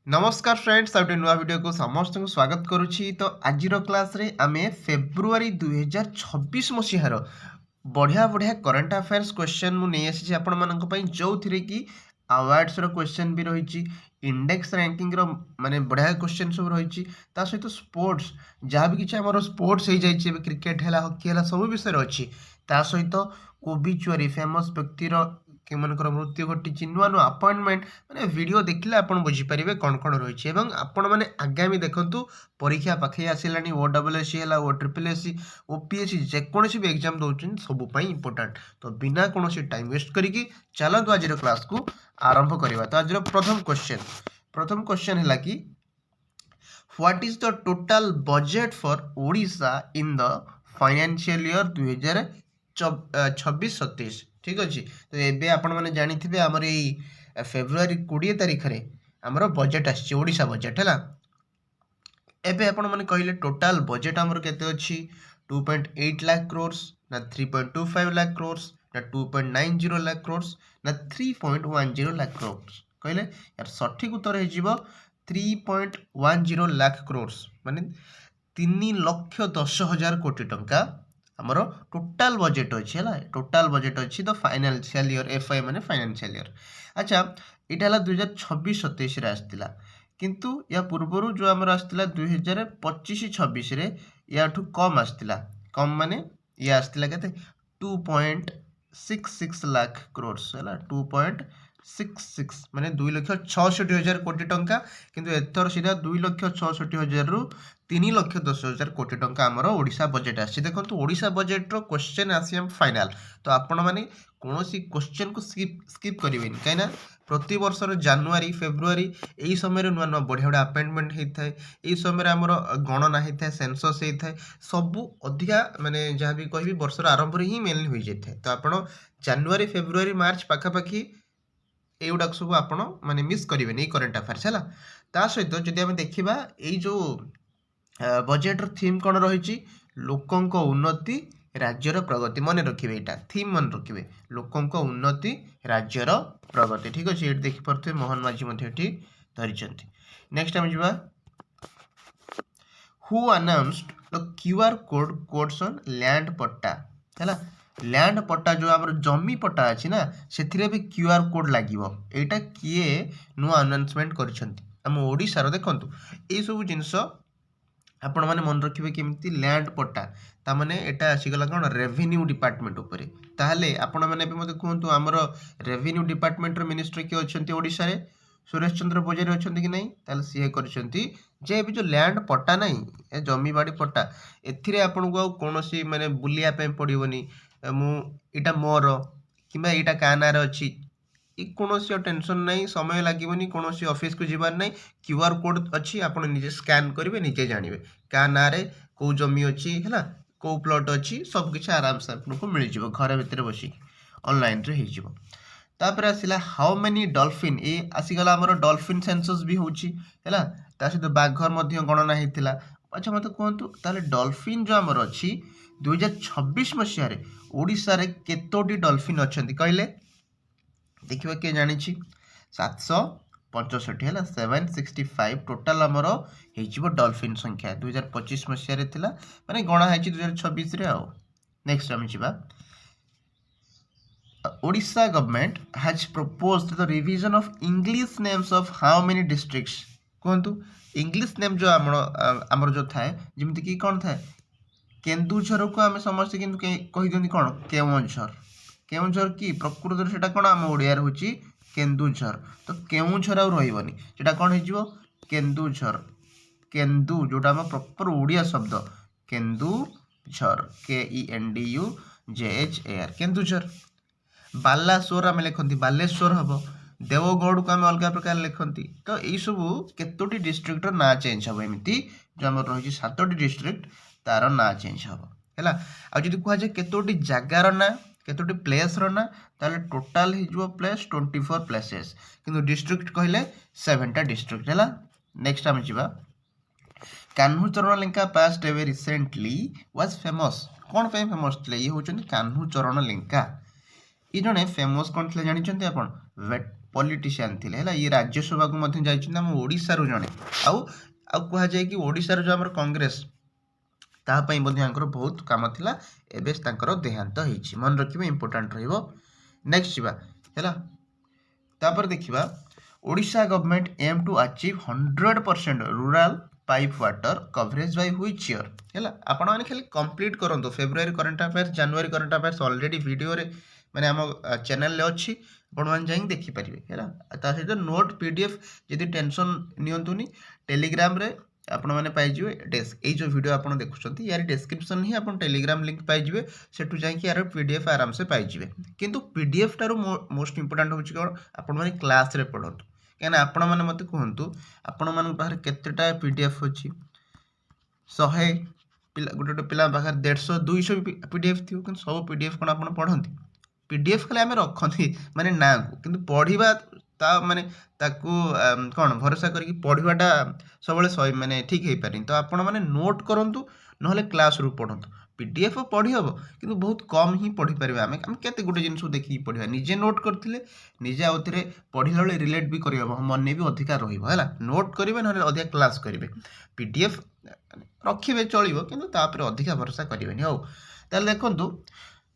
नमस्कार फ्रेंड्स आउटे नुआ वीडियो को समस्त को स्वागत करुछि। तो आज क्लास रे आमे फेब्रुआरी 2026 मसीहार बढ़िया बढ़िया करंट अफेयर्स क्वेश्चन मु नहीं आसी आपण मानक पई जो थिरे कि अवार्ड्स रो क्वेश्चन भी रही इंडेक्स रैंकिंग रो माने बढ़िया क्वेश्चन सब रही ता सहित स्पोर्ट्स जहाँ भी किसी आमर स्पोर्ट्स हो जाइए क्रिकेट है हॉकी है सब विषय अच्छी ता सहित ओबिचुअरी फेमस व्यक्तिर कि मनकर मृत्यु घटी नुआ नुआ अपॉइंटमेंट मैंने वीडियो देखिले आप बुझीपारे कौन कौन रही है आपण मैंने आगामी देखूँ परीक्षा पाखे आसला OSSC है OSSC OPSC जेकोसी भी एग्जाम दौरान सबूपाई इंपोर्टाट। तो बिना कौन टाइम वेस्ट करी चलतु आज क्लास को आरंभ करवा। तो आज प्रथम क्वेश्चन है कि what is the total budget for Odisha in the financial year 2026-27 ठीक अच्छे। तो ये आपण मैंने जानी आमर यही फेब्रुआरी 20 तारीख में आमर बजेट आशा बजेट है एबे आपण मैंने कहले टोटाल बजेट आमर केते अच्छी 2.8 लाख क्रोर्स ना 3.25 लाख क्रोर्स ना 2.90 लाख क्रोर्स ना 3.10 लाख क्रोर्स कहले यार सठिक उत्तर हो 3.10 लाख क्रोर्स माने 3,10,000 कोटी टंका आमर टोटाल बजेट अच्छी है टोटाल बजेट अच्छी द फाइनेंशियल ईयर एफआई माने फाइनेंशियल ईयर। अच्छा यहाँ 2026-27 आसला किंतु या पूर्वर जो आमर आसला 2025-26 या कम आसला कम माने ये आसला के 2.66 लाख क्रोर्स है 2.66 माने 2,66,000 कोटी टंका किंतु एथर सीधा 2,66,000 रु 3,10,000 कोटी टंका आमर ओडिशा बजेट आसी। देखो ओडिशा बजेट रो क्वेश्चन आसी हम फाइनल तो आपण माने कौन सी क्वेश्चन को स्किप करेंगे कहीं प्रति वर्षर जनवरी फेब्रुआरी यही समय नुआ नुआ बढ़िया बढ़िया अपॉइंटमेंट होता है यही समय आमर गणना होता है सेंसस होता है सबू अधिका माने जहाँ भी कह वर्षर आरंभ ही मेनली हो जाए। तो आप जनवरी फेब्रुआरी मार्च पाखापाखि युवाक सब आप माने मिस करेंगे करेन्ट अफेयर्स है ता सहित जदि आम देखा यही जो बजेट थीम कौन रही लोकों उन्नति राज्यर प्रगति मन रखिए यहाँ थीम मन रखिए लोकों उन्नति राज्यर प्रगति ठीक अच्छे ये देखिपे मोहन माझी धरी। नेक्स्ट आम जा who announced the QR code codes on land पट्टा है लैंड पट्टा जो आम जमी पट्टा अच्छी ना से भी क्यूआर कोड लगे यहाँ किए नुआ अनाउंसमेंट करम ओडार देखु ये सब जिनस आपण मैंने मन रखिए केमती लैंड पट्टा तामाने एटा आसीगला कौन रेवेन्यू डिपार्टमेंट उपरे ताहले आपण मैंने मत कहतु आमर रेवेन्यू डिपार्टमेंट मिनिस्टर किए अच्छा ओडिशा रे सुरेश चंद्र पूजारी अच्छा कि नहीं ताहले सी कर जो लैंड पट्टा नहीं जमी बाड़ी पट्टा एथिरे आपन को कौन सी माने बुलिया पड़ोनी मुटा मोर कि यहाँ क्या ना अच्छी कौन टेंशन नहीं समय लगे कौन ऑफिस को जीवार नहीं क्यूआर कोड अच्छी आप निजे स्कैन करेंगे निजे जानवे क्या ना कौ जमी अच्छी है कौ प्लॉट अच्छी सबकि आराम से आपको मिल जाए घर भितर बसिक ऑनलाइन रे हो। तापर आसला हाउ मेनी डॉल्फिन ये आसीगला आमर डॉल्फिन सेंसस भी होची है सहित बाघर गणना होता। अच्छा मत कहतु ताले डॉल्फिन जो आमर अच्छी 2026 मसीह ओडिशा रे केतोटी डॉल्फिन अच्छा कहले देखिए किए जानी 765 है 765 टोटाल आमर हो डॉल्फिन संख्या 2025 मसीह माने गणा है 2026 रे आओ। नेक्स्ट आम जा Odisha government has proposed the revision of English names of how many districts कहतु इंग्लिश नेम जो आमर जो थाए जमीती कि कौन थाए केन्दुझर को आम समस्त कहीदिं कौन केवंझर केवंझर कि प्रकृत से कौन आम ओडिया हूँ केन्दुझर तो केवंझर आउ रही से कौन हो केन्दुझर केन्दु जोटा आम प्रॉपर ओडिया शब्द केन्दुझर KENDUZHAR केन्दुझर। बालासोर आम लिखती बालेश्वर हम देवगढ़ को आम अलग प्रकार लिखती तो यही सब केतोटी डिस्ट्रिक्टर ना चेंज हम एमती जो आम रही 7टी डिस्ट्रिक्ट तार ना चेंज हम है आदि कहुए केतोटी जगार ना केतोटी प्लेस ना ताले टोटाल हो प्लेस 24 प्लेसेस किंतु डिस्ट्रिक्ट कहले 7टा डिस्ट्रिक्ट है। नेक्स्ट आम जा कान्हू चरण लेंका पास्ट एवे रिसेंटली वाज फेमस कौन पे फेमस थे ये हूँ कान्हू चरण लेंका ये जड़े फेमस कौन थे जानते आप पॉलिटिशियन थिले हैला ये राज्यसभा को मध्य जाइछिन हम ओडिसा रो जणे आउ आउ कहा जाय कि ओडिसा रो जो हमर कांग्रेस ता पई मध्य आंकर बहुत काम थिला एबे तांकर देहांत होईछि मन रखिबे इंपोर्टेंट रहइबो नेक्स्ट जिबा हैला तापर देखिबा Odisha government aim to achieve 100% rural pipe water coverage by which year हैला आपण माने खाली कंप्लीट करंतो फेब्रुआरी करंट अफेयर्स जनवरी करंट अफेयर्स ऑलरेडी वीडियो रे माने हम चैनल ले अछि आपण मान जाई देखि परिबे हैला ता सहित नोट पीडीएफ जदी टेंशन नियंतुनी टेलीग्राम रे आपण माने पाइ जिवे डेस्क ए जो वीडियो आपण देखुछंती यार डिस्क्रिप्शन ही आपण टेलीग्राम लिंक पाइ जिवे सेटु जाई कि यार पीडीएफ आराम से पाइ जिवे किंतु पीडीएफ तारो मोस्ट इंपोर्टेंट होछि कोन आपण माने क्लास रे पढंतु कहना आपण माने मते कहंतु आपण मान बाहर केतेटा पीडीएफ अछि 100 पिला गोटे पिला बाहर 150 200 पीडीएफ थियो कि सब पीडीएफ कोन आपण पढंती पीडीएफ खाली आमे रखंती माने ना को किंतु पढिबा ता माने ताकू कोन भरोसा करके पढिबाटा सबले सही माने ठीक हे पारि तो आपण माने नोट करंतु नहले क्लास रू पढंतु पीडीएफ पढ़ी हम किंतु बहुत कम ही पढ़ी पारे आम केते गोटे जिन देखिए पढ़ा निजे नोट करते निजे आउ थे पढ़ला बेले रिलेट भी कर मन भी अधिका रहा नोट करेंगे ना अधिका क्लास करेंगे पीडीएफ रखिए चलो कि अधिका भरोसा करेंगे हौ ताल देखु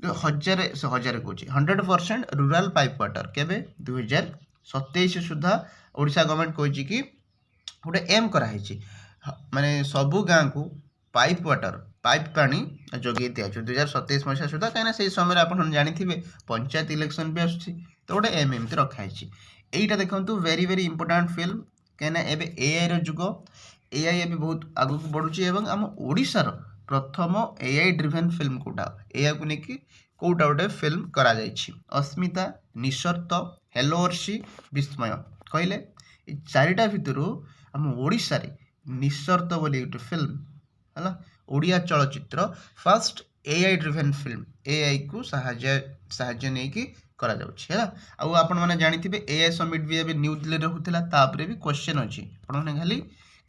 100% रूरल पाइप वाटर केबे 2027 सुधा ओडिशा गवर्नमेंट कहि कि गोटे एम कराई माने सबू गाँव को पाइप वाटर पाइप पानी जोगे दिया 2027 मसीहा सुधा कहीं से समय आप जानी पंचायत इलेक्शन भी आस तो गोटे एम एमती रखाई यहीटा देखो वेरी वेरी इंपोर्टेंट फिल्म कहीं एबे एआई रो जुग एआई एबे बहुत आगु को बढ़ुची एवं आम ओडिशार प्रथम एआई ड्रिवेन फिल्म कोटा एआई को लेकिन कोटा गोटे फिल्म करा जाइछि अस्मिता निशर्त हेलो अर्शी विस्मय कहले चारिटा भितर आम ओडिशा रे निशर्त बोली गोटे फिल्म है ओडिया चलचित्र first AI driven film AI को साहाय्य नहीं कि करा जाउछि है आउ आपण माने जानिथिबे एआई समिट भी एबे न्यू दिल्ली रे होतिला तापरे भी क्वेश्चन अछि आपण माने खाली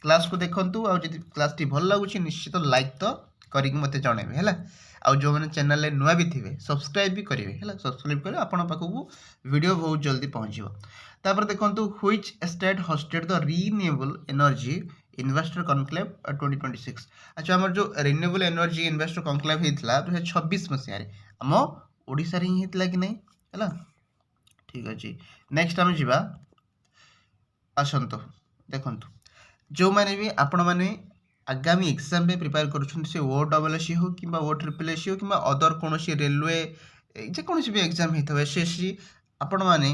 क्लास को देखंतु आउ जदि क्लास टी भल लागुछि निश्चित लाइक तो करिक मते जणेबे हैला आउ जो माने चैनल ले नुआ भी थिबे सब्सक्राइब भी करिवे हैला सब्सक्राइब करे आपण पाखु वीडियो बहुत जल्दी पहुंचिबो तापर देखंतु which state hosted the renewable energy investor conclave 2026 अच्छा हमर जो रिन्यूएबल एनर्जी इन्वेस्टर कॉन्क्लेव हेतला 2026 मसिया रे हम ओडिसा रे ही हेतला कि नहीं हैला ठीक अछि नेक्स्ट हम जिबा आसंतो देखंतु जो माने भी आपण माने आगामी एग्जाम में प्रिपेयर करूछन से ओ डबल एस हो किबा ओ ट्रिपल एस हो किबा अदर कोनोसी रेलवे जे कोनोसी भी एग्जाम हेतबे एसएससी आपण माने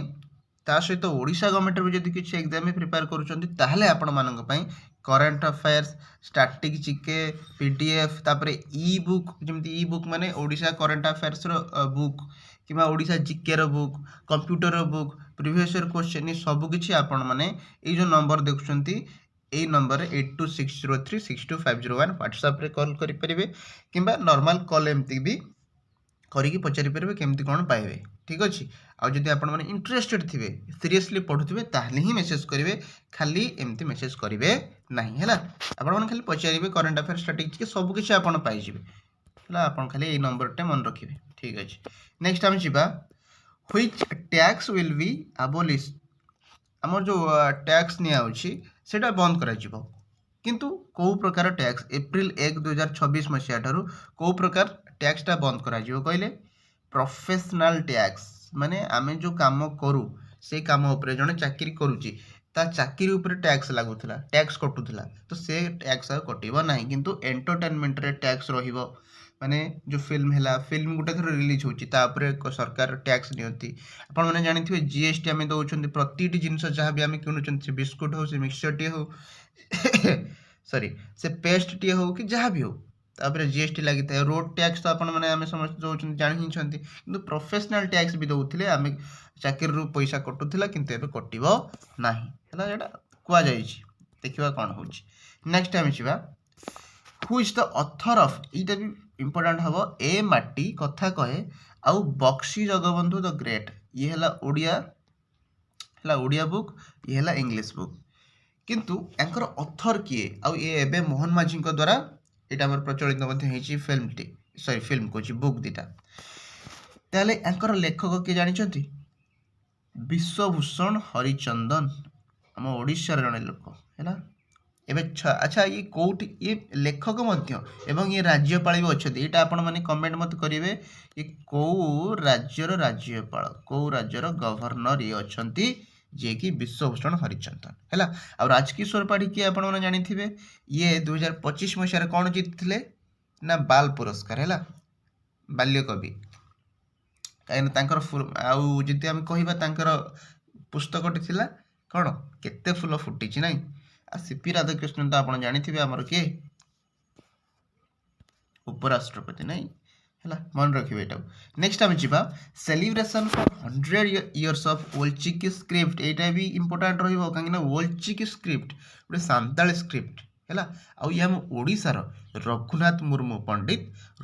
ता सहित ओडिशा गवर्नमेंट भी जदि किछि एग्जाम में प्रिपेयर करूछन ताहले आपण मानक पई current affairs static GK PDF तापर ई बुक जेमति ई बुक माने ओडिशा करंट अफेयर्स रो बुक किबा ओडिशा जीके रो बुक कंप्यूटर रो बुक प्रीवियस ईयर क्वेश्चन सब किछि आपण माने ए जो नंबर देखुछंती ए नंबर 8260362501 व्हाट्सएप रे कॉल करि परिबे किबा नॉर्मल कॉल एमती भी करिकि पचारि परिबे केमती कोन पाइबे ठीक अछि आ जदि आपण माने इंटरेस्टेड थिबे सीरियसली पढुथिबे ताहले ही मेसेज करिवे खाली एमती मेसेज करिवे नाही हैला आपण माने खाली पचारिबे करंट अफेयर स्टैटिक के सब किछि आपण पाइ जिवे हैला आपण खाली ए नंबर टे मन रखिबे ठीक अछि नेक्स्ट हम जिबा which tax will be abolish हमर जो टैक्स निया होछि सेटा बंद करा जिवो किंतु को प्रकार टैक्स एप्रिल 1 2026 मसिया ठारू को प्रकार टैक्स टा बंद करा जिवो कहले प्रोफेशनल टैक्स माने आमे जो काम करू से काम ऊपर जने चाकरी करूची ता चाकरी ऊपर टैक्स लागुथला टैक्स कटुथला तो से टैक्स आ कटिबो नाही किंतु एंटरटेनमेंट रे टैक्स रहिबो माने जो फिल्म हैला फिल्म गुटे थर रिलीज होची ता ऊपर सरकार टैक्स नियंती आपण माने जानिथिबे जीएसटी आमे दउछन्ती प्रतिटी जिंस जहा भी आमे किनुछन्ती बिस्कुट हो से मिक्सचर टी हो सॉरी से पेस्ट टी हो कि जहा भी हो तापर जीएसटी लागि था रोड टैक्स तो आपण माने आमे समस्त दउछन्ती जानि हिछन्ती किंतु प्रोफेशनल टैक्स भी दउथिले आमे चाकरी रु पैसा कटुथिला किंतु एबे कटिबो नाही हला एटा कुआ जाईछि देखिबा कोन होछि नेक्स्ट टाइम छिबा who is the author of इटा भी इंपोर्टेंट हबो ए माटी कथा कहे आउ बक्सी जगबंधु द ग्रेट ये हला ओडिया बुक ये हला इंग्लिश बुक किंतु एंकर ऑथर किए आउ ये एबे मोहन माझी को द्वारा एटा हमर प्रचलित मध्ये हेची फिल्म टी फिल्म कोची बुक दिटा ताले एंकर लेखक के जानि छथि ବିଶ୍ୱଭୂଷଣ ହରିଚନ୍ଦନ ଆମ ଓଡ଼ିଶାର ଜଣେ ଲୋକ ହେଲା। ଏବେ ଆଚ୍ଛା ଇଏ କେଉଁଠି ଇଏ ଲେଖକ ମଧ୍ୟ ଏବଂ ଇଏ ରାଜ୍ୟପାଳ ବି ଅଛନ୍ତି। ଏଇଟା ଆପଣମାନେ କମେଣ୍ଟ ମୋତେ କରିବେ ଇଏ କେଉଁ ରାଜ୍ୟର ରାଜ୍ୟପାଳ, କେଉଁ ରାଜ୍ୟର ଗଭର୍ଣ୍ଣର ଇଏ ଅଛନ୍ତି ଯିଏକି ବିଶ୍ୱଭୂଷଣ ହରିଚନ୍ଦନ ହେଲା। ଆଉ ରାଜକିଶୋର ପାଢ଼ୀ କିଏ ଆପଣମାନେ ଜାଣିଥିବେ, ଇଏ 2025 ମସିହାରେ କ'ଣ ଜିତିଥିଲେ ନା ବାଲ ପୁରସ୍କାର ହେଲା, ବାଲ୍ୟକବି। କାହିଁକିନା ତାଙ୍କର ଆଉ ଯଦି ଆମେ କହିବା ତାଙ୍କର ପୁସ୍ତକଟି ଥିଲା କ'ଣ କେତେ ଫୁଲ ଫୁଟିଛି ନାଇଁ। ଆଉ ସିପି ରାଧାକୃଷ୍ଣନ ତ ଆପଣ ଜାଣିଥିବେ ଆମର କିଏ ଉପରାଷ୍ଟ୍ରପତି ନାଇଁ ହେଲା, ମନେ ରଖିବେ ଏଇଟାକୁ। ନେକ୍ସଟ ଆମେ ଯିବା celebration for 100 years of Ol Chiki script. ଏଇଟା ବି ଇମ୍ପୋର୍ଟାଣ୍ଟ ରହିବ କାହିଁକିନା ଓଲଚିକି ସ୍କ୍ରିପ୍ଟ ଗୋଟେ ସାନ୍ତାଳୀ ସ୍କ୍ରିପ୍ଟ ହେଲା। ଆଉ ଇଏ ଆମ ଓଡ଼ିଶାର ରଘୁନାଥ ମୁର୍ମୁ, ପଣ୍ଡିତ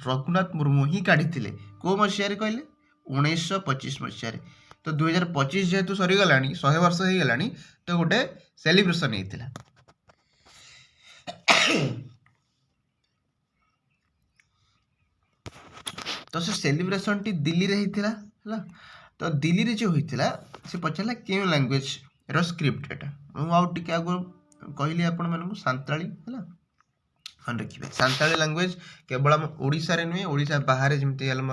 ରଘୁନାଥ ମୁର୍ମୁ ହିଁ କାଢ଼ିଥିଲେ। କେଉଁ ମସିହାରେ କହିଲେ 1925 ମସିହାରେ। ତ 2025 ଯେହେତୁ ସରିଗଲାଣି, 100 ବର୍ଷ ହେଇଗଲାଣି, ତ ଗୋଟେ ସେଲିବ୍ରେସନ୍ ହେଇଥିଲା। ତ ସେ ସେଲିବ୍ରେସନଟି ଦିଲ୍ଲୀରେ ହେଇଥିଲା ହେଲା। ତ ଦିଲ୍ଲୀରେ ଯେଉଁ ହେଇଥିଲା ସେ ପଚାରିଲା କେଉଁ ଲାଙ୍ଗୁଏଜର ସ୍କ୍ରିପ୍ଟ ଏଟା। ମୁଁ ଆଉ ଟିକେ ଆଗରୁ କହିଲି ଆପଣମାନଙ୍କୁ ସାନ୍ତାଳୀ ହେଲା, ମନେ ରଖିବେ। ସାନ୍ତାଳୀ ଲାଙ୍ଗୁଏଜ କେବଳ ଆମ ଓଡ଼ିଶାରେ ନୁହେଁ, ଓଡ଼ିଶା ବାହାରେ ଯେମିତି ହେଲା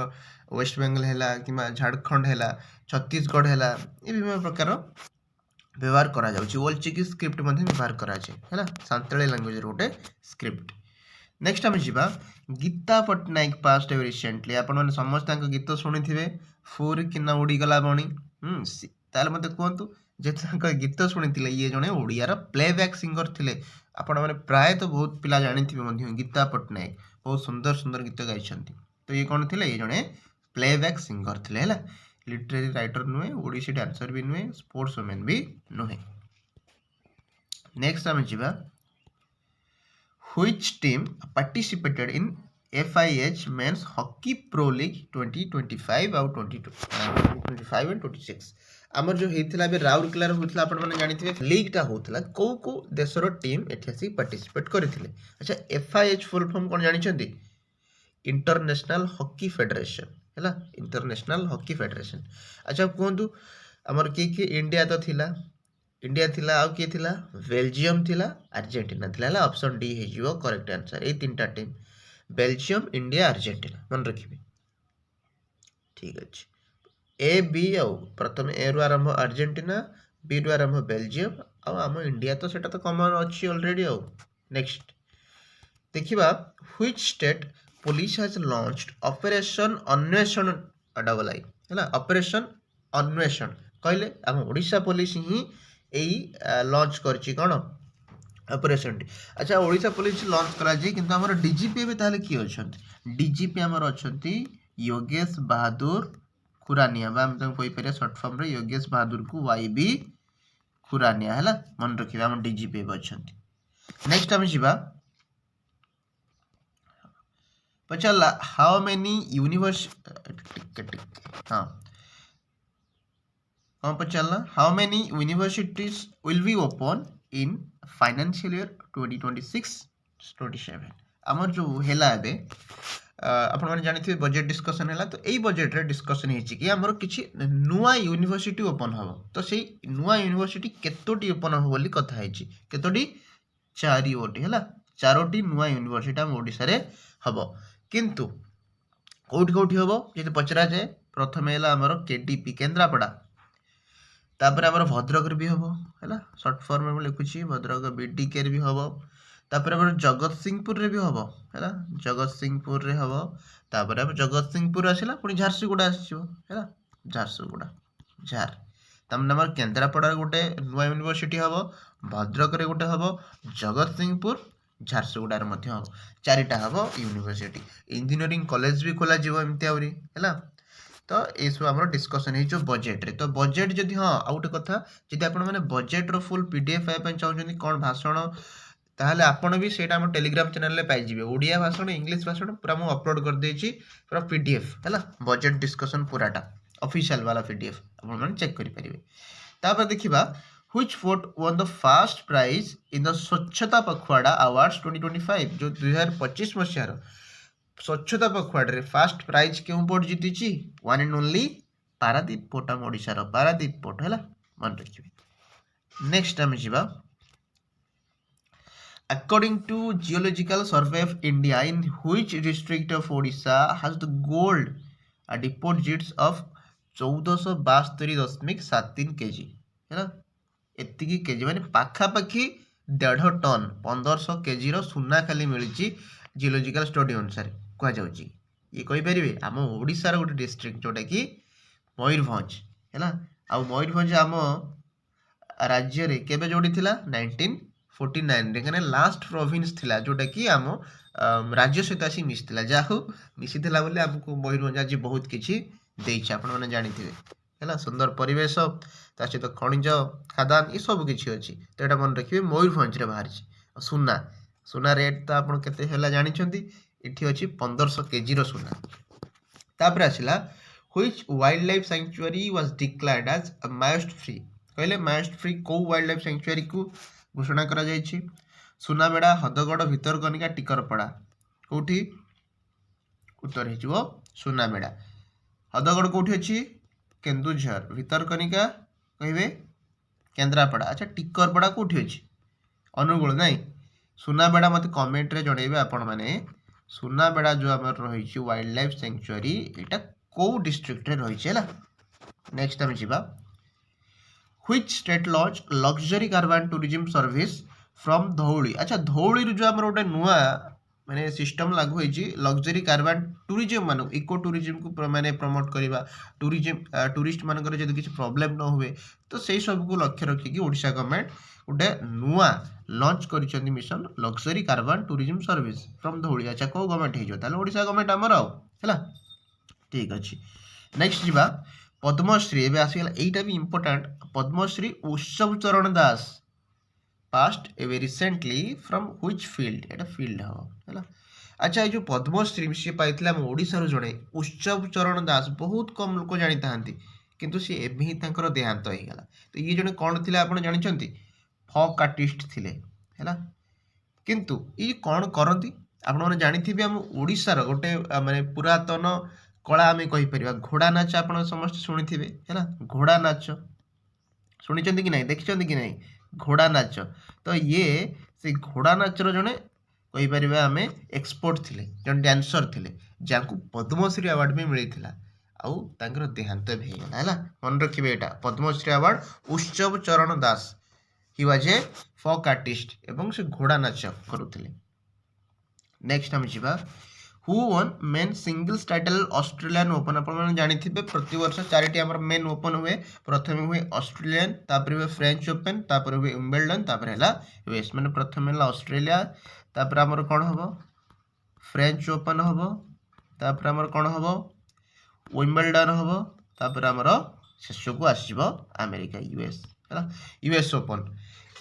ୱେଷ୍ଟବେଙ୍ଗଲ ହେଲା କିମ୍ବା ଝାଡ଼ଖଣ୍ଡ ହେଲା, ଛତିଶଗଡ଼ ହେଲା, ଏ ବିଭିନ୍ନ ପ୍ରକାର ବ୍ୟବହାର କରାଯାଉଛି। ଓଲଚିକି ସ୍କ୍ରିପ୍ଟ ମଧ୍ୟ ବ୍ୟବହାର କରାଯାଏ ହେଲା, ସାନ୍ତାଳୀ ଲାଙ୍ଗୁଏଜର ଗୋଟେ ସ୍କ୍ରିପ୍ଟ। ନେକ୍ସଟ ଆମେ ଯିବା ଗୀତା ପଟ୍ଟନାୟକ ପାଷ୍ଟ ଏବେ ରିସେଣ୍ଟଲି। ଆପଣମାନେ ସମସ୍ତେ ତାଙ୍କ ଗୀତ ଶୁଣିଥିବେ, ଫୁର କିନା ଉଡ଼ିଗଲା ବଣି। ତାହେଲେ ମୋତେ କୁହନ୍ତୁ, ଯେହେତୁ ତାଙ୍କ ଗୀତ ଶୁଣିଥିଲେ, ଇଏ ଜଣେ ଓଡ଼ିଆର ପ୍ଲେବ୍ୟାକ୍ ସିଙ୍ଗର ଥିଲେ। ଆପଣମାନେ ପ୍ରାୟତଃ ବହୁତ ପିଲା ଜାଣିଥିବେ ମଧ୍ୟ ଗୀତା ପଟ୍ଟନାୟକ ବହୁତ ସୁନ୍ଦର ସୁନ୍ଦର ଗୀତ ଗାଇଛନ୍ତି। ତ ଇଏ କ'ଣ ଥିଲେ, ଇଏ ଜଣେ ପ୍ଲେବ୍ୟାକ୍ ସିଙ୍ଗର ଥିଲେ ହେଲା। ଲିଟରେରୀ ରାଇଟର ନୁହେଁ, ଓଡ଼ିଶୀ ଡ୍ୟାନ୍ସର ବି ନୁହେଁ, ସ୍ପୋର୍ଟସ ଓମେନ୍ ବି ନୁହେଁ। ନେକ୍ସଟ ଆମେ ଯିବା which team participated in FIH Men's Hockey Pro League 2025 ଆଉ 2025 and 26। ଆମର ଯେଉଁ ହେଇଥିଲା ଏବେ ରାଉରକେଲାରେ ହେଉଥିଲା, ଆପଣମାନେ ଜାଣିଥିବେ ଲିଗ୍ଟା ହେଉଥିଲା। କେଉଁ କେଉଁ ଦେଶର ଟିମ୍ ଏଠି ଆସିକି ପାର୍ଟିସିପେଟ୍ କରିଥିଲେ। ଆଚ୍ଛା FIH ଫୁଲ୍ ଫର୍ମ କ'ଣ ଜାଣିଛନ୍ତି? ଇଣ୍ଟରନ୍ୟାସନାଲ ହକି ଫେଡେରେସନ୍ ହେଲା, ଇଣ୍ଟରନ୍ୟାସନାଲ ହକି ଫେଡେରେସନ୍। ଆଚ୍ଛା କୁହନ୍ତୁ ଆମର କିଏ କିଏ? ଇଣ୍ଡିଆ ତ ଥିଲା, ଇଣ୍ଡିଆ ଥିଲା, ଆଉ କିଏ ଥିଲା? ବେଲଜିୟମ ଥିଲା, ଆର୍ଜେଣ୍ଟିନା ଥିଲା ହେଲା। ଅପସନ୍ ଡି ହେଇଯିବ କରେକ୍ଟ ଆନ୍ସର। ଏଇ ତିନିଟା ଟିମ୍ ବେଲଜିୟମ, ଇଣ୍ଡିଆ, ଆର୍ଜେଣ୍ଟିନା, ମନେ ରଖିବେ। ଠିକ ଅଛି, ଏ ବି ଆଉ ପ୍ରଥମେ ଏ ରୁ ଆରମ୍ଭ ଆର୍ଜେଣ୍ଟିନା, ବି ରୁ ଆରମ୍ଭ ବେଲଜିୟମ, ଆଉ ଆମ ଇଣ୍ଡିଆ ତ ସେଟା ତ କମନ ଅଛି ଅଲରେଡି। ଆଉ ନେକ୍ସଟ ଦେଖିବା which state police has launched operation Anwesan double I ହେଲା। ଅପରେସନ ଅନ୍ୱେଷଣ କହିଲେ ଆମ ଓଡ଼ିଶା ପୋଲିସ ହିଁ ଏଇ ଲଞ୍ଚ କରିଛି କ'ଣ ଅପରେସନଟି। ଆଚ୍ଛା ଓଡ଼ିଶା ପୋଲିସ ଲଞ୍ଚ କରାଯାଏ, କିନ୍ତୁ ଆମର ଡିଜିପି ଏବେ ତାହେଲେ କିଏ ଅଛନ୍ତି? ଡିଜିପି ଆମର ଅଛନ୍ତି ଯୋଗେଶ ବାହାଦୁର ଖୁରାନିଆ, ବା ଆମେ ତାଙ୍କୁ କହିପାରିବା ସର୍ଟ ଫର୍ମରେ ଯୋଗେଶ ବାହାଦୁରକୁ YB ଖୁରାନିଆ ହେଲା, ମନେ ରଖିବା ଆମ ଡିଜିପି ଏବେ ଅଛନ୍ତି। ନେକ୍ସଟ ଆମେ ଯିବା ପଚାରିଲା ହାଉ ମେନି ହଁ କ'ଣ ପଚାରିଲା? How many universities will be open in financial year 2026-27। ଆମର ଯେଉଁ ହେଲା ଏବେ ଆପଣମାନେ ଜାଣିଥିବେ ବଜେଟ୍ ଡିସ୍କସନ୍ ହେଲା। ତ ଏଇ ବଜେଟ୍ରେ ଡିସ୍କସନ୍ ହେଇଛି କି ଆମର କିଛି ନୂଆ ୟୁନିଭର୍ସିଟି ଓପନ୍ ହେବ। ତ ସେଇ ନୂଆ ୟୁନିଭର୍ସିଟି କେତୋଟି ଓପନ୍ ହେବ ବୋଲି କଥା ହେଇଛି। କେତୋଟି? 4ଟି ହେଲା, 4ଟି ନୂଆ ୟୁନିଭର୍ସିଟି ଆମ ଓଡ଼ିଶାରେ ହେବ। କିନ୍ତୁ କେଉଁଠି କେଉଁଠି ହେବ ଯଦି ପଚରାଯାଏ, ପ୍ରଥମେ ହେଲା ଆମର KDP କେନ୍ଦ୍ରାପଡ଼ା, ତାପରେ ଆମର ଭଦ୍ରକରେ ବି ହେବ ହେଲା, ସର୍ଟ ଫର୍ମରେ ମୁଁ ଲେଖୁଛି ଭଦ୍ରକ BDKରେ ବି ହେବ। ତାପରେ ଆମର ଜଗତସିଂହପୁରରେ ବି ହେବ ହେଲା, ଜଗତସିଂହପୁରରେ ହେବ। ତାପରେ ଆମେ ଜଗତସିଂହପୁର ଆସିଲା, ପୁଣି ଝାରସୁଗୁଡ଼ା ଆସିଯିବ ହେଲା, ଝାରସୁଗୁଡ଼ା ଝାର। ତାମାନେ ଆମର କେନ୍ଦ୍ରାପଡ଼ାରେ ଗୋଟେ ନୂଆ ୟୁନିଭର୍ସିଟି ହେବ, ଭଦ୍ରକରେ ଗୋଟେ ହେବ, ଜଗତସିଂହପୁର, ଝାରସୁଗୁଡ଼ାରେ ମଧ୍ୟ ହେବ। 4ଟା ହେବ ୟୁନିଭର୍ସିଟି। ଇଞ୍ଜିନିୟରିଂ କଲେଜ ବି ଖୋଲାଯିବ ଏମିତି ଆହୁରି ହେଲା। ତ ଏଇସବୁ ଆମର ଡିସ୍କସନ୍ ହେଇଯିବ ବଜେଟ୍ରେ। ତ ବଜେଟ୍ ଯଦି ହଁ ଆଉ ଗୋଟେ କଥା, ଯଦି ଆପଣମାନେ ବଜେଟ୍ର ଫୁଲ୍ PDF ପାଇବା ପାଇଁ ଚାହୁଁଛନ୍ତି କ'ଣ ଭାଷଣ, ତାହେଲେ ଆପଣ ବି ସେଇଟା ଆମ ଟେଲିଗ୍ରାମ ଚ୍ୟାନେଲରେ ପାଇଯିବେ। ଓଡ଼ିଆ ଭାଷଣ, ଇଂଲିଶ ଭାଷଣ ପୁରା ମୁଁ ଅପଲୋଡ଼ କରିଦେଇଛି, ପୁରା PDF ହେଲା, ବଜେଟ୍ ଡିସ୍କସନ୍ ପୁରାଟା ଅଫିସିଆଲ ବାଲା PDF ଆପଣମାନେ ଚେକ୍ କରିପାରିବେ। ତାପରେ ଦେଖିବା Which fort won the first prize in the ସ୍ୱଚ୍ଛତା ପଖୱାଡ଼ା ଆୱାର୍ଡସ୍ 2025। ଯେଉଁ 2025 ମସିହାର ସ୍ୱଚ୍ଛତା ପଖୱାଡ଼ରେ ଫାଷ୍ଟ ପ୍ରାଇଜ୍ କେଉଁ ପୋର୍ଟ ଜିତିଛି? One and only Paradip port आम ओडिशार पारादीप पोर्ट है मन रखिए। नेक्स्ट आम जा according to geological survey of India in which district of Odisha has the gold deposits of 1472.73 KG है ना एतिकी केजी माने पाखापाखि 1.5 टन 1500 केजी रो सुना खाली मिली जियोलॉजिकल स्टडी अनुसार कह जाउची ये कहि परिबे आम ओडिसा रो गोटे डिस्ट्रिक्ट जोटा कि मयूरभंज है ना आ मयूरभंज आम राज्य रे केबे जोड़ी थिला 1949 रे कने लास्ट प्रोविंस थिला जोटा कि आम राज्य सहित आसी मिसिथिला जाहु मिसिथिला बोले हमको मयूरभंज आज बहुत किछि देइछ आपण माने जानिथिबे है ना सुंदर परिवेश ता सहित खनिज खादान ये सब किछि अछि तो एटा मन रखिबे मयूरभंज रे बाहर सुना सुना रेट तो आपण केते हैला जानिछंती इठी अछि 1500 केजी रो सुना तापर आसिला which wildlife sanctuary was declared as a must free कहले must free को wildlife sanctuary को घोषणा करा जायछि सुनाबेड़ा हदगड़ भितरकनिका टिकरपड़ा कोठी उत्तर हेजिवो सुनाबेड़ा हदगड़ कोठी अछि केन्दुझर भितरकनिका कहबे केन्द्रापड़ा अच्छा टिकरपड़ा कोठी अछि अनुगुल नहीं सुनाबेड़ा मते कमेंट रे जणैबे आपण माने सुनाबेड़ा जो हमर रहिछि वाइल्ड लाइफ सैंक्चुअरी एटा को डिस्ट्रिक्ट रे रहिछि हला नेक्स्ट हम जिबा which state launched luxury caravan tourism service from Dhauli अच्छा धौली रो जो हमर ओटे नुआ माने सिस्टम लागू होइछि लग्जरी कारवान टूरिज्म मानो इको टूरिज्म को माने प्रमोट करबा टूरिज्म टूरिस्ट मानकर जदि किछि प्रॉब्लम न हुए तो सेही सब को लक्ष्य रखि कि ओडिशा गवर्नमेंट ओटे नुआ लॉन्च करिसथि mission luxury caravan tourism service from Dhauli अच्छा को गवर्नमेंट हेजो ताले ओडिशा गवर्नमेंट हमर आउ हला ठीक अछि नेक्स्ट जिबा पद्मश्री एबे आसीगला एटा भी इंपोर्टेंट पद्मश्री उत्सव चरण दास पास्ट एबे recently from which field Etah field हो हला अच्छा ये जो पद्मश्री से पाइथिला हम ओडिसा रो जणे उत्सव चरण दास बहुत कम लोक जानि तांती किंतु से एबे ही तांकर देहांत होई गला तो ये जणे कोन थिले आपण जानि छंती फॉक आर्टिस्ट थिले हला किंतु ये कोन करंती आपण माने जानि थिबे हम ओडिसा रो गोटे माने पुरातन कला आम कहीपर घोड़ा नाच आप समस्त शुणी है ना घोड़ा नाच शुणी कि नहीं देखी कि नहीं घोड़ा नाच तो ये से घोड़ा नाचर जड़े कहीपर आम एक्सपर्ट थे जन डांसर थे जहाँ पद्मश्री अवार्ड भी मिलता आउ देहांत भी होगा है मन रखिए यहाँ पद्मश्री अवार्ड उत्सव चरण दास he was a Fock artist एवं से घोड़ा नाच करुले नेक्स्ट आम जा who won men's singles title Australian open अपन जानिथिबे प्रति वर्ष चारिटी हमर मेन ओपन हुए प्रथम हुए ऑस्ट्रेलियन तापर हुए फ्रेंच ओपन तापर हुए विंबलडन तापर हैला यूएस माने प्रथम हैला ऑस्ट्रेलिया तापर हमर कोन हबो फ्रेंच ओपन हबो तापर हमर कोन हबो विंबलडन हबो तापर हमर शेष को आसीबो अमेरिका यूएस हैला यूएस ओपन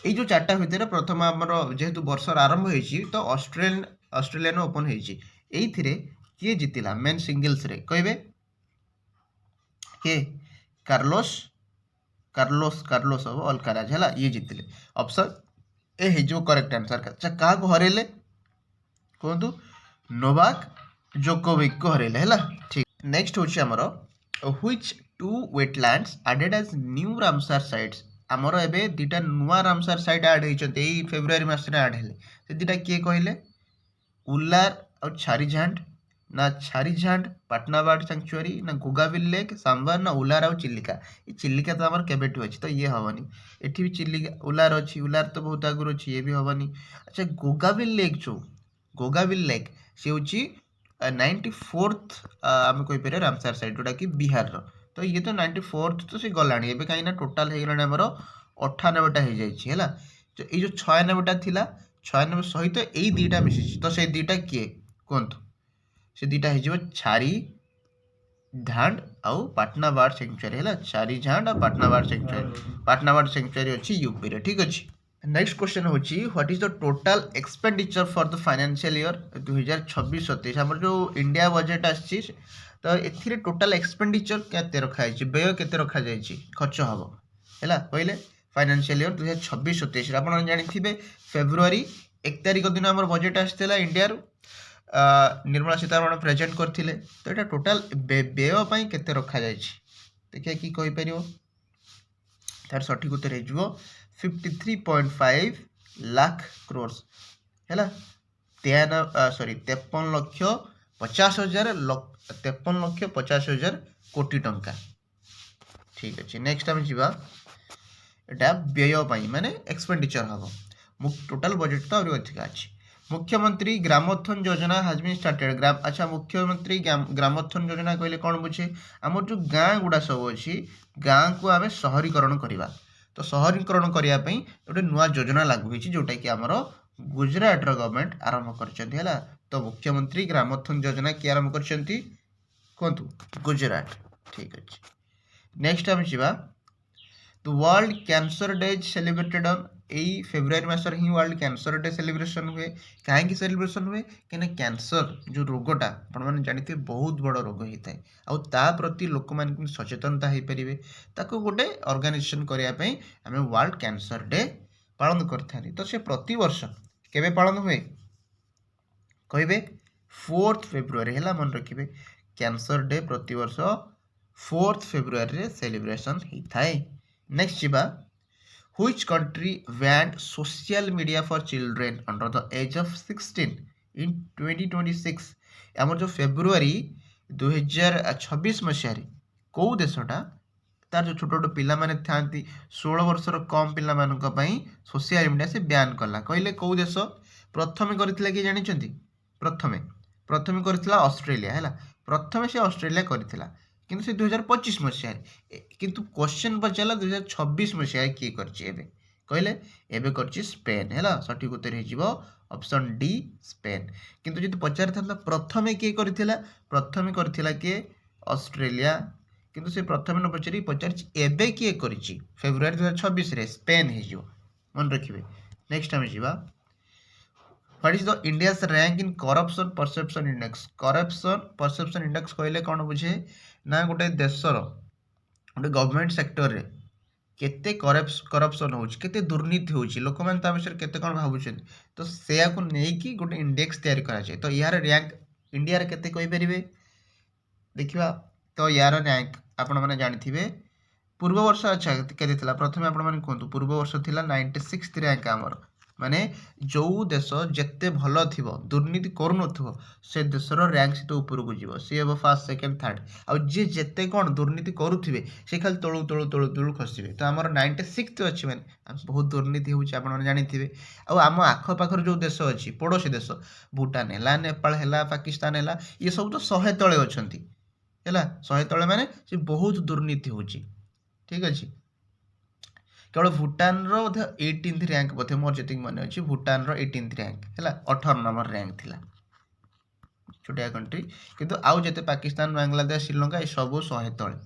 ए जो चारटा भितर प्रथम हमर जेहेतु वर्ष आरंभ होईची तो ऑस्ट्रेलियन ओपन होईची एइथिरे किए जितिला मेन सिंगल्स रे कहबे के कार्लोस कार्लोस कार्लोस अब अल्काराज हला ये जितिले ऑप्शन ए हे जो करेक्ट आंसर का अच्छा का को हरेले कोंतु नोवाक जोकोविक को हरेले हला ठीक नेक्स्ट होची हमरो which two wetlands added as new Ramsar sites हमरो एबे दिटा नुवा रामसर साइट ऐड हेचंते ए फेब्रुअरी मास रे ऐड हेले से दिटा किए कहले उल्लार और छारीझांड ना छारीझांड पाटनाबाड़ सेंचुरी ना गोगाविल लेक सांबर ना उलार और चिल्लिका ये चिल्लिका तो आमर केबेटू अछि तो ये हवनी एठी भी चिल्लिका उलार अछि उलार तो बहुत आगुर अछि ये भी हवनी अच्छा गोगाविल लेक जो गोगाविल लेक से होची 94th आम कोइ पेरे रामसर साइड जोटा कि बिहार रो तो ये तो 94th तो से गलाणी एबे काई ना टोटल हे गलाणी हमरो 98टा हे जाई छी हला तो ए जो 96टा थिला 96 सहित एई दीटा मिसिछि तो से दीटा किए कोंतु से दीटा हे छारी झांड आउ पाटनाबाड़ सेंचुरी है छारी झांड और पाटनाबाड़ सेंचुरी अच्छी यूपी रे ठीक अच्छे नेक्स्ट क्वेश्चन होची what is the total expenditure for the financial year 2026-27 हमर जो इंडिया बजेट आछि तो एथिरे टोटल एक्सपेंडिचर केते रखा है व्यय केते रखा जाय खर्च हबो हैला पहिले फाइनेंशियल ईयर 2026-27 आपण जानि थिबे फेब्रुआरी 1 तारिख दिन हमर बजेट आछतेला इंडिया रो निर्मला सीतारमण प्रेजेंट करथिले तो एटा टोटल व्यय पई केते रखा जाय देखिए कि कहि परियो तार सठिक उत्तर हो 53.5 लाख क्रोर्स है 53 लक्ष 50,000 53 लक्ष 50,000 कोटी टंका ठीक अच्छे नेक्स्ट आम जा एटा व्यय माने एक्सपेंडिचर हम टोटल बजेट तो अधिक अच्छी मुख्यमंत्री ग्रामोत्थान योजना हाज बीन स्टार्टेड अच्छा मुख्यमंत्री ग्रामोत्थान योजना कहले कौन बुझे आम जो गाँ गुड़ा सब अच्छी गाँ को आम सहरीकरण करवा तो सहरीकरण करने गोटे नुआ योजना लागू होती जोटा कि आमर गुजरात गवर्नमेंट आरंभ कर तो मुख्यमंत्री ग्रामोत्थान योजना किए आरंभ कर कहतु गुजरात ठीक अच्छे नेक्स्ट आम जा तो world cancer day celebrated on यही फेब्रुआरी मास ही वर्ल्ड कैंसर डे सेलिब्रेशन हुए कहीं सेलिब्रेशन हुए कहीं कैंसर जो रोगटा आपने जानते बहुत बड़ रोग होता है आ प्रति लोक मैंने सचेतनता हो पारे ताको गोटे ऑर्गेनाइजेशन करने आम वर्ल्ड कैंसर डे पालन करते तो से प्रति वर्ष केबे पालन हुए कहे 4 फेब्रुआरी है मन रखिए कैंसर डे प्रति वर्ष 4 फेब्रुआरी सेलिब्रेशन होता है नेक्स्ट जी Which country banned social media for children under the age of 16 in 2026 आमर जो फेब्रुआरी 2026 मसीह कौ देशटा तार जो छोट छोट पिला माने थांती 16 वर्षर कम पिला मानक पई सोशल मीडिया से बैन कला कहले कौ देश प्रथमे करथिला कि जानिचंती प्रथमे करथिला ऑस्ट्रेलिया हैला प्रथमे से ऑस्ट्रेलिया करथिला किंतु से 2025 मसीह किंतु क्वेश्चन पचारा 2026 मसीह किए कहले एबे करछि स्पेन है सठिक उत्तर हो ऑप्शन डी स्पेन किंतु जब पचार था प्रथमे किए प्रथमे करथिला किए ऑस्ट्रेलिया किंतु से प्रथमे न पचारि पचारि एबे किए करिछि फेब्रुआरी 2026 रे स्पेन हो मन रखिए नेक्स्ट आम जा what is the India's rank in corruption perception index कहले कौन बुझे ना गोटे देशर गोटे गवर्नमेंट सेक्टर रे केते करप्शन होते दुर्नीति होची लोक मैंने विषय केते कौन भावुं तो से नहीं गोटे इंडेक्स तैयारी कराए तो यार रैंक इंडिया रे केते कहि परिबे देखिबा तो यार रैंक आपण माने जानिथिबे पूर्व वर्ष अच्छा केते थिला प्रथमे आपण माने कहतु पूर्व वर्ष थिला 96 रैंक आमर माने जो देश जिते भल थी दुर्नीति करूँ से देशर रैंक से तो ऊपर को जीव सी हम फास्ट सेकेंड थर्ड आउ जी जिते कौन दुर्नीति करुवे से खाली तलू तलू तलू तलू खसवे तो आम 96 अच्छे मैंने बहुत दुर्नीति होने जानते आम आखपाखर जो देश अच्छी पड़ोसी देश भूटान है नेपाल है पाकिस्तान है ये सब तो 100 तले अच्छा 100 तले माने से बहुत दुर्नीति हो ठीक अच्छे केवल भूटान रो 18th रैंक बोधे मोर जी मन अच्छी भूटान रो 18th रैंक है 18 नंबर रैंक थिला छोटिया कंट्री किंतु आउ जते पाकिस्तान बांग्लादेश श्रीलंका ये सब 100 तले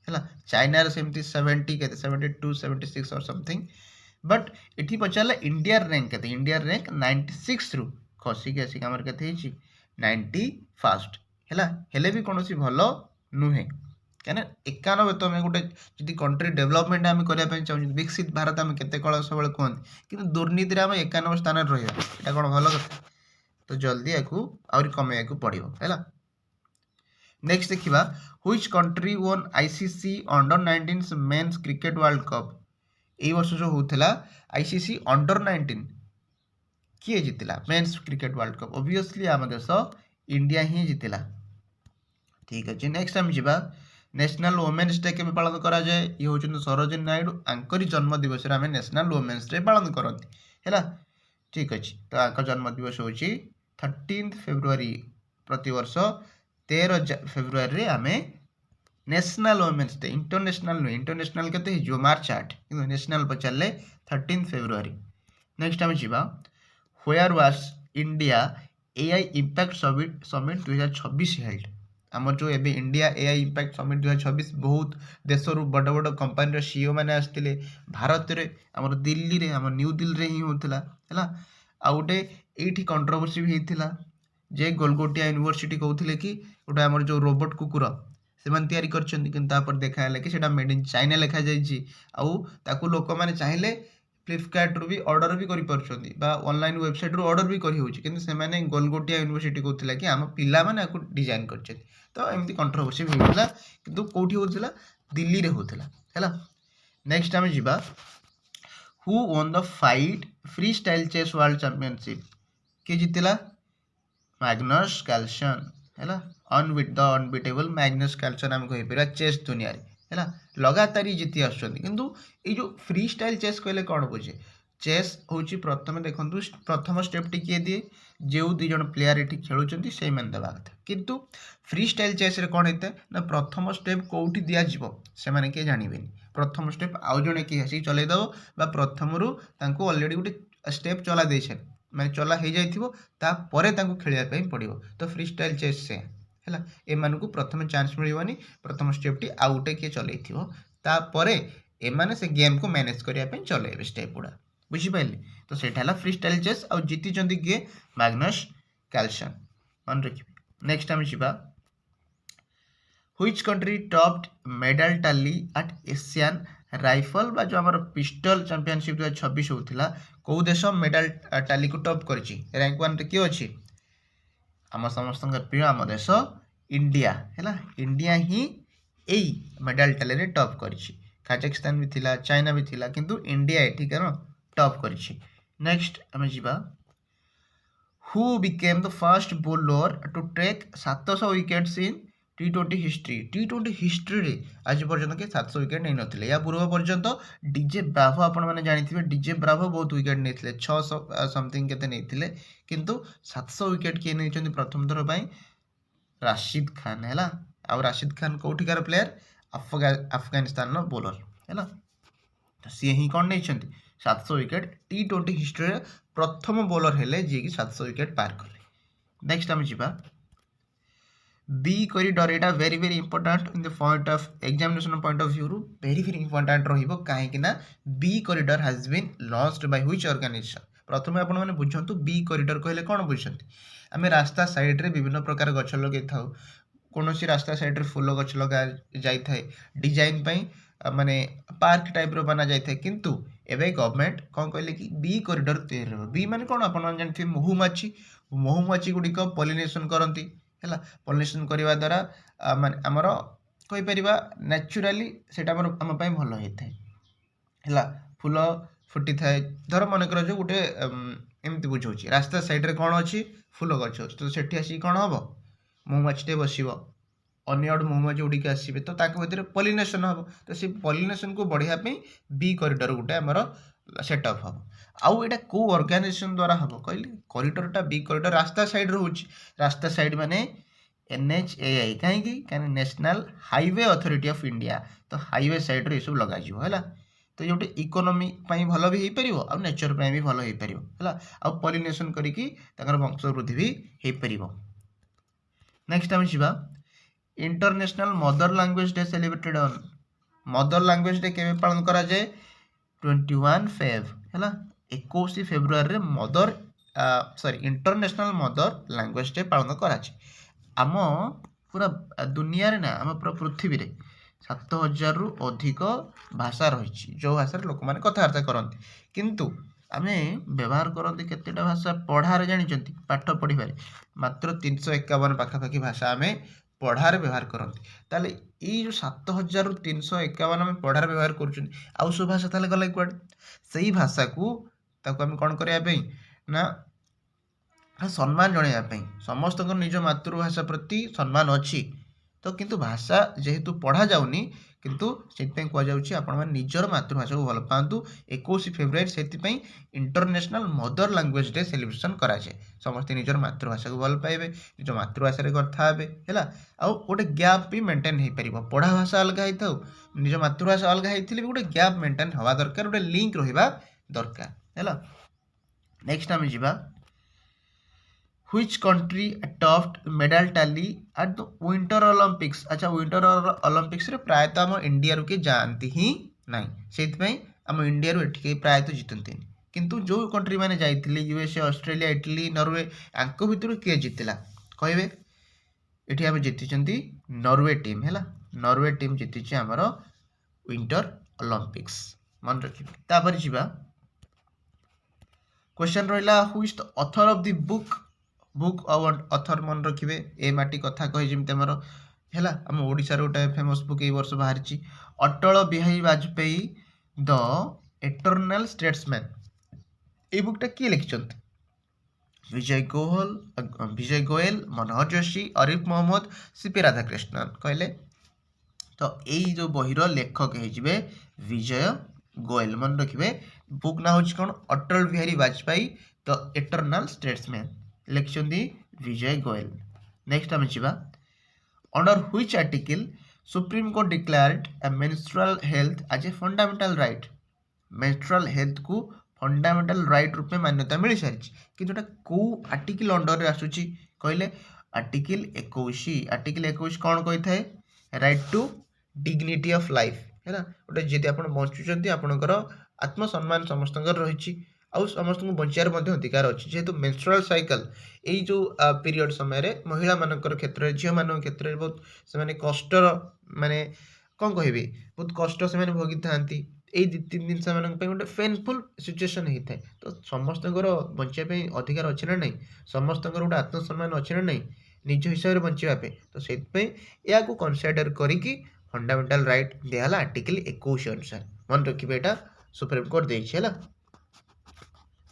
है चाइना सेमती 70 के 72 76 और समथिंग बट इठी पचारे इंडिया रैंक के इंडिया रैंक 96 रु खसिक आसिक आमर के 91 है भी कौन भल नुहे क्या 91 तो गोटे जी कंट्री डेवलपमेंट आम करने चाहूँ विकसित भारत आम केते कल सब कहते कि दुर्नीति आम 91 स्थान रहा यहाँ कौन भल कथा तो जल्दी या कमे पड़ो है नेक्स्ट देखा which country won ICC under 19 men's cricket world cup यही वर्ष जो होता आईसीसी अंडर 19 किए जीतला men's cricket world cup obviously आम देश इंडिया ही जीतला ठीक अच्छे नेक्स्ट आम जा नेशनल वुमेन्स डे के पालन करा जाए ये होचन सरोजिनी नायडू आंकरी जन्म दिवस आम नेशनल वुमेन्स डे पालन करती है ठीक अच्छे तो आंक जन्म दिवस हूँ 13 फेब्रुआरी प्रति वर्ष 13 फेब्रुआरी आम नेशनल वुमेन्स डे इंटरनेशनल नुहे इंटरनेशनल के मार्च 8 कि नेशनल पचारे 13 फेब्रुआरी नेक्स्ट आम जा where was India AI impact summit 2026 held आमर जो एबे इंडिया एआई इंपैक्ट समिट 2026 बहुत देश रु बड़ बड़ कंपानी सीईओ मैंने आसते भारत में आम दिल्ली रे आम न्यू दिल्ली रे ही होता है आ गोटे ये कंट्रोवर्सी भी होता जे गोलगोटिया यूनिवर्सिटी कहते कि गोटे आम जो रोबोट कुकुर से तैयारी कर देखा कि मेड इन चाइना लिखा जाकू लोक मैंने चाहिए फ्लिपकार्ट रू भी ऑर्डर भी कर ऑनलाइन वेबसाइट रू ऑर्डर भी कर गोलगोटिया यूनिवर्सिटी कहते कि आम पिला माने डिजाइन कर तो एमती कंट्रोवर्सी भी होता कि कौटी होता दिल्ली रे होतला हैला। नेक्स्ट आम जा who won the fight free style chess world championship किए जीतला मैग्नस कार्लसन हैला। द अनबिटेबल मैग्नस कार्लसन आम कहीपर चेस दुनिया है लगातार ही जीति आसुँच किंतु ये जो फ्री स्टाइल चेस कहले कौन बुझे चेस हूँ प्रथम देखु प्रथम स्टेप टी किए दिए जो दुज प्लेयर ये खेलुंट से देवा कथा किंतु फ्री स्टाइल चेस रे कौन होता है ना प्रथम स्टेप कौटी दिज्व से किए जानवे प्रथम स्टेप आउ जड़े किए आसिक चलईदेव प्रथम अलरेडी गोटे स्टेप चला दे मैंने चला हो जापर खेलवाई पड़ो तो फ्री स्टाइल चेस से है एमान को प्रथम चांस मिलनी प्रथम स्टेप टी आउ गोटे किए चलईपर एमाने से गेम को मैनेज करने चलैबे स्टेप गुड़ा बुझिपारे तो सेटा फ्री स्टाइल चेस आउ जीति किए मैग्नस कार्लसन मन रखिए। नेक्स्ट आम जा व्हिच कंट्री टॉप्ड मेडल टाली एट एशियन राइफल बा जो आम पिस्टल चैंपियनशिप 2026 होता कौ देश मेडल टाली को टॉप कर रैंक 1 रे किए अच्छी आम समस्त प्रिय आम देश इंडिया है इंडिया ही यही मेडल टाली रे टॉप कर काजाखस्तान भी थिला चाइना भी थिला किंतु इंडिया एठिकार टॉप कर। नेक्स्ट आम जा who became the first bowler to take 700 wickets in T20 history T20 history रे आज पर्यंत के 700 विकेट नहीं नथिले या पूर्व पर्यंत डीजे ब्रावो आपण माने जानिथिबे डीजे ब्रावो बहुत विकेट नेथिले 600 समथिंग केते नेथिले किंतु 700 विकेट किए नेचंदी प्रथम थर पई राशिद खान हैला। आ राशिद खान कोठिकार प्लेयर अफगानिस्तान नो बोलर हैला तो सी ही कौन नहीं 700 विकेट T20 हिस्ट्री रे प्रथम बोलर हेले जी कि 700 विकेट पार कले। नेक्स्ट आम जा बी कॉरिडोर एटा very very important in the point of examination point of view very very important रहिबो काहेकि ना B corridor has been launched by which organisation प्रथमे आपण माने बुझंतु बी कॉरिडोर कहले कोन बुझंती आमे रास्ता साइड रे विभिन्न प्रकार गछ लगे थाउ कोनोसी रास्ता साइड रे फूल गछ लगा जाय थाए डिजाइन पई माने पार्क टाइप रो बना जाय थाए किंतु एबे गवर्नमेंट कोन कहले कि बी कॉरिडोर तैयार हो बी माने कोन आपण माने जानथि महुमाछी गुडी को पॉलिनेशन करंती है पॉलिनेशन करने द्वारा माने आमर कहीपर नेचुराली से आम भल होता है फूल फुटी थाए धर मनकर जो गोटे एमती बुझाऊँ रास्ता साइड रे कौन अच्छी फूल गच अच्छी तो सेठी आसिक कौन हम महुमाछीटे बस अन्य आड़ महुमाछी उड़िक आसवे तो भितर पॉलिनेशन हम तो से पॉलिनेशन को बढ़ाई बी कॉरिडोर गोटे आमर सेटअप हम आउ एटा को ऑर्गेनाइजेशन द्वारा हम कहली कॉरिडोरटा बी कॉरिडोर रास्ता साइड रोचे रास्ता साइड माने NHAI कहीं national highway authority of India तो हाईवे साइड रे सब लगा है तो ये इकोनॉमी भल भी हो पार आ नेचर भी भल हो पार है आ पॉलिनेशन करिकी वंश वृद्धि भी हो पार। नेक्स्ट आम जा international mother language day celebrated on mother language day केबे पालन करा जाए 21 फेब है 21 February mother sorry international mother language day पालन करा आम पूरा दुनिया रे ना आम पूरा पृथ्वी रे 7000 रु अधिक भाषा रही जो भाषा लोक मैंने कथबार्ता करती किंतु आमे व्यवहार करते केतेटा भाषा पढ़ारे जानते पाठ पढ़ी मात्र 351 पाखापाखि भाषा आमे पढ़ारे व्यवहार करते ताले ये जो 7000 रु 351 आम पढ़ारे व्यवहार कर आउ सब भाषा ताले गला कुआडे से भाषा को ताको आम कौन करने ना सम्मान जनवाई समस्त निज मातृभाषा प्रति सम्मान अच्छी तो किंतु भाषा जेहेतु पढ़ा जाऊनी किंतु से कहुच्छे आपण मैंने निजर मातृभाषा को भल पातु 21 फेब्रुआरी से international mother language day celebration कराए समस्ते निजर मातृभाषा को भल पाइबे निज मातृभाषा कथा हे है आउ गोटे गैप भी मेंटेन हो पार पढ़ा भाषा अलग होता निज मातृभाषा अलग होती भी गोटे गैप मेंटेन हवा दरकार गोटे लिंक रहा दरकार है। नेक्स्ट आम जा Which country topped medal tally at the Winter Olympics? अच्छा Winter Olympics रे प्रायतः आम इंडिया रू के जानती ही नहीं से आम इंडिया रू प्रायतः जीतती किंतु जो कंट्री मैंने जाइए USA ऑस्ट्रेलिया इटली नॉर्वे आंक भितर किए जीतला कहे ये आम जीति नॉर्वे टीम है नॉर्वे टीम जीति आमर विंटर ओलंपिक्स मन रखिए। तापर जा क्वेश्चन रहा who is the author of the book book author मन रखिए ए माटी कथा कही जमी आमर है आम ओडिशार गोटे फेमस बुक ये वर्ष बाहरी अटल Bihari Vajpayee the eternal statesman ये बुकटा किए लिखिं विजय गोयल मनोहर जोशी अरिफ मोहम्मद सीपी राधाकृष्णन कहले तो यही जो बहीर लेखक हो विजय गोयल मन रखिए बुक ना हूँ कौन Atal Bihari Vajpayee the eternal statesman लिखिं विजय गोयल। नेक्स्ट आम जा under which article supreme court declared a menstrual health as a fundamental right menstrual health को फंडामेंटल राइट रूप में मान्यता मिल सारी कि कौ आर्टिकल अंडर आसूची कहले आर्टिकल 21 आर्टिकल 21 कौन कही थाए right to dignity of life है गोटे जी आप बचुंट आपंकर आत्मसम्मान समस्त रही आउ समस्त बचार अधिकार अच्छी जेहेतु मेंस्ट्रुअल साइकिल यही जो पीरियड समय महिला मान क्षेत्र में झील मान क्षेत्र में बहुत से कष्टर माने कौन कह बहुत कष्ट से भोगी था यही 2-3 दिन से गोटे पेनफुल सिचुएसन होता है तो समस्त बचापी अधिकार अच्छे ना नहीं समस्त गोटे आत्मसम्मान अच्छे ना नहीं निज हिसाब से बचापी तो से या कनसीडर करी फंडामेंटल राइट दिहला आर्टिकल 21 अनुसार मन रखिए यहाँ सुप्रीम कोर्ट देला।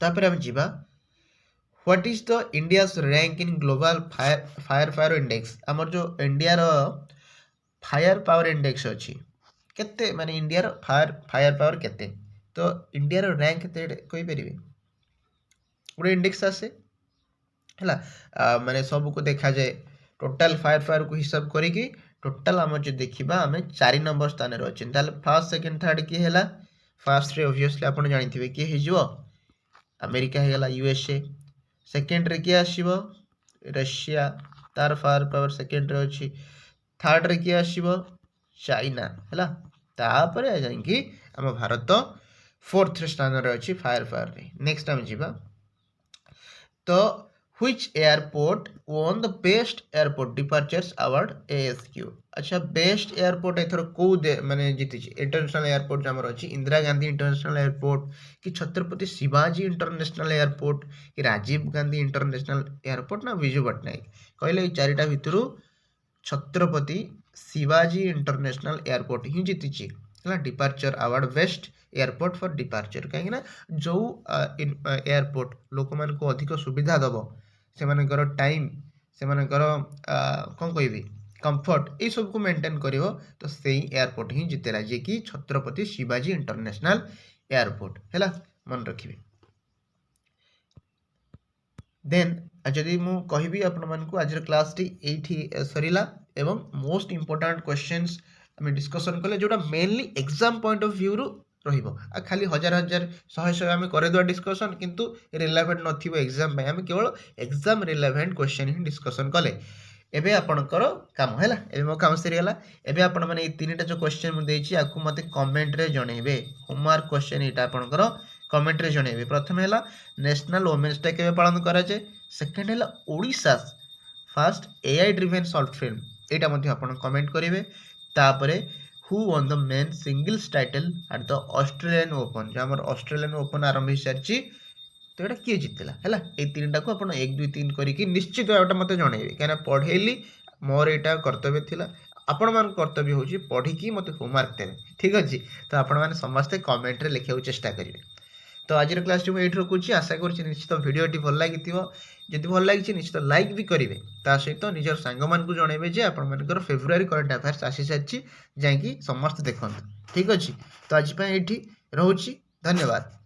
तापर आम जा what is the India's rank in global fire index आमर जो इंडिया फायर पावर इंडेक्स अच्छी केते माने इंडिया फायर पावर केते तो इंडिया रैंक केते कहि परिबे गोटे इंडेक्स आसे है माने सब को देखा जाए टोटाल फायर को हिसाब करी टोटाल आम जो देखा आम 4 नंबर स्थान अच्छे फर्स्ट सेकेंड थर्ड किए है फर्स्ट रे ऑब्वियसली आप जानी किए हो अमेरिका है यूएसए सेकेंड रे किए आसो रशिया तार फायर पावर सेकेंड रे अच्छी थर्ड रे किए आसो चाइना है तापर जाकि आम भारत 4th स्थान रे अच्छी फायर पावर रे। नेक्स्ट आम जा तो which airport won the best airport departures award ASQ अच्छा बेस्ट एयरपोर्ट एथर कौ माने जीति इंटरनेशनल एयरपोर्ट जमर अच्छी इंदिरा गांधी इंटरनेशनल एयरपोर्ट कि छत्रपति शिवाजी इंटरनेशनल एयरपोर्ट कि राजीव गांधी इंटरनेशनल एयरपोर्ट ना विजु पट्टनायक कहले 4टा भितर छत्रपति शिवाजी इंटरनेशनल एयरपोर्ट ही जीति departure award best airport for departure कहीं जो एयरपोर्ट लोक मान को अधिक सुविधा दब से टाइम से कौन कह कंफर्ट ये सब को मेंटेन करिवो तो सही एयरपोर्ट ही जितेला जे कि छत्रपति शिवाजी इंटरनेशनल एयरपोर्ट है मन रखिए। देन जदि मु कहबी आपण मानकु आज क्लास टी एठी सरीला एवं मोस्ट इंपोर्टेंट क्वेश्चंस आम डिस्कसन कले जोटा mainly exam point of view रु रहिबो आ खाली हजार हजार शहे शहे आम करदेवा डिस्कसन किंतु रिलेवेंट नथिबो एग्जाम पे आम केवल एग्जाम रिलेवेंट क्वेश्चन ही डिस्कसन कले एबे आपणकर काम है एबे मो काम सरीगला एबे आपण माने 3टा जो क्वेश्चन मु देछि आकु मते कमेंट रे जणेबे होमवर्क क्वेश्चन एटा आपणकर कमेंट रे जणेबे। प्रथम है नेशनल वुमेन्स डे केबे पालन करा जाए सेकंड है Odisha first AI driven short film एटा मध्ये आपण कमेंट करेंगे। तापरे who one the main singles title at the Australian open जो आम ऑस्ट्रेलियन ओपन आरंभ हो सारी तो यहाँ किए जितला है ये 3टा को आप 1 2 3 करके निश्चित भाव मत जनइबे कहीं पढ़ेली मोर यहाँ कर्तव्य थिला आपण मान कर्तव्य हो पढ़ी मत होमवर्क देवे ठीक अच्छे तो आपण मैंने समस्ते कमेंट रे लिखा चेष्टा करेंगे। तो आज क्लास टी मुझे रखुच्छी आशा करुँच निश्चित भिडियोटी भल लगी जदि भल लगी निश्चित लाइक भी करेंगे ता सहित निजर सांग मान जनइबे जे आपर फेब्रुआरी करंट अफेयर्स आसी सारी जैकि समस्त देखते ठीक अच्छे। तो आज ये रोची धन्यवाद।